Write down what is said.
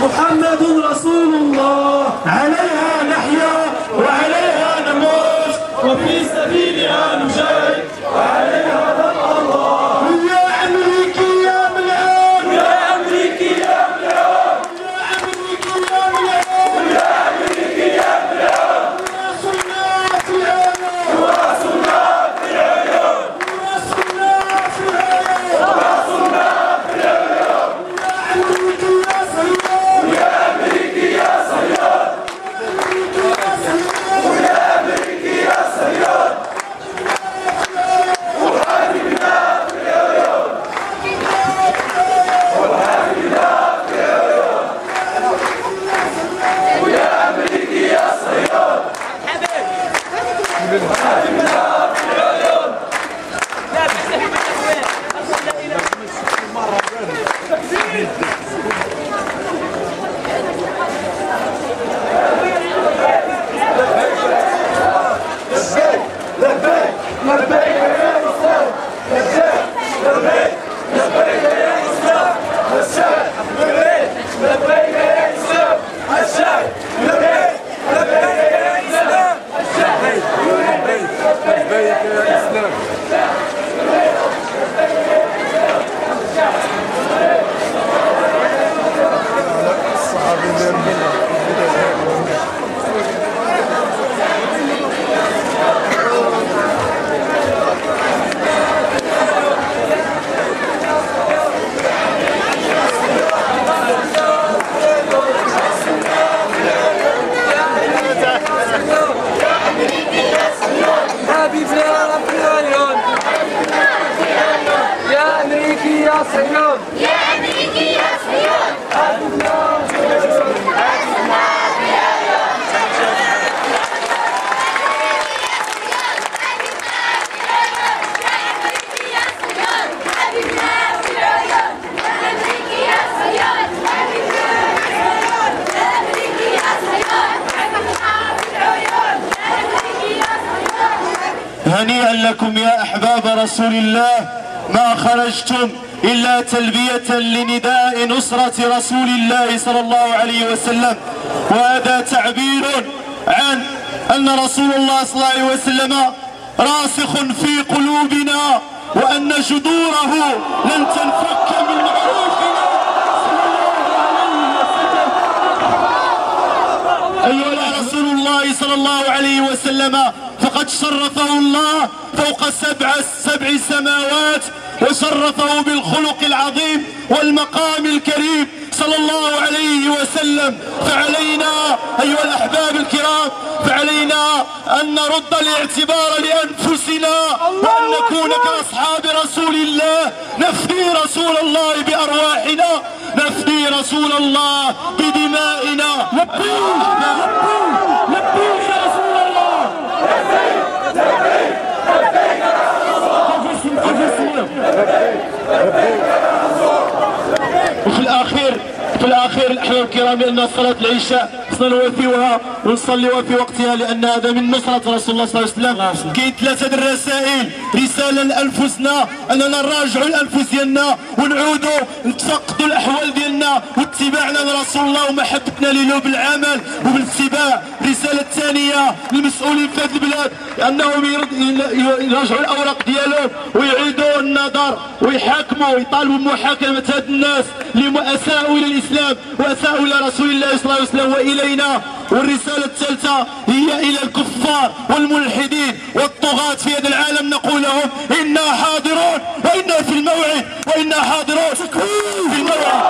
محمد رسول الله، عليها نحيا وعليها نموت وفي سبيلها نجاهد وعليها نلقى الله. يا أمريكي يا ملعون، يا أمريكي يا ملعون، يا أمريكي يا ملعون، يا أمريكي يا ملعون. راسنا في العيون، راسنا في العيون، راسنا في العيون، راسنا في العيون. يا أمريكي يا صهيون، يا أمريكي يا صهيون، يا أمريكي يا صهيون. وحاربنا في العيون، وحاربنا في العيون، ويا أمريكي يا صهيون. وحاربنا في العيون. لا تستحي بالتحويل، أرسل إلى لبيك لبيك يا إسلام، لبيك لبيك يا إسلام، الشعب لبيك لبيك يا إسلام، الشعب لبيك لبيك يا إسلام، الشعب لبيك لبيك يا إسلام. يا أمريكي يا صهيون، يا أمريكي يا صهيون. هنيئا لكم يا أحباب رسول الله، ما خرجتم إلا تلبية لنداء نصرة رسول الله صلى الله عليه وسلم، وهذا تعبير عن أن رسول الله صلى الله عليه وسلم راسخ في قلوبنا، وأن جذوره لن تنفك من معروفنا أيها رسول الله صلى الله عليه وسلم فقد شرفه الله فوق سبع سماوات، وشرفه بالخلق العظيم والمقام الكريم صلى الله عليه وسلم. فعلينا أيها الأحباب الكرام، فعلينا أن نرد الاعتبار لأنفسنا، وأن نكون كأصحاب رسول الله، نفدي رسول الله بأرواحنا، نفدي رسول الله بدمائنا. لبيك لبيك يا رسول الله، وفي الأخير الأحباب الكرام، لأن صلاة العشاء نوفيها ونصليها في وقتها، لأن هذا من نصرة رسول الله صلى الله عليه وسلم. كاين ثلاثة الرسائل، رسالة لأنفسنا أننا نراجعوا الأنفس ديالنا ونعودوا نتفقدوا الأحوال ديالنا واتباعنا لرسول الله ومحبتنا له بالعمل وبالاتباع. الرسالة الثانية للمسؤولين في هذه البلاد أنهم يراجعوا الأوراق ديالهم ويعيدوا النظر ويحاكموا ويطالبوا بمحاكمة هاد الناس اللي أساءوا إلى الإسلام وأساءوا إلى رسول الله صلى الله عليه وسلم وإلينا. والرسالة الثالثة هي إلى الكفار والملحدين والطغاة في هذا العالم، نقول لهم إنا حاضرون وإنا في الموعد، وإنا حاضرون في الموعد.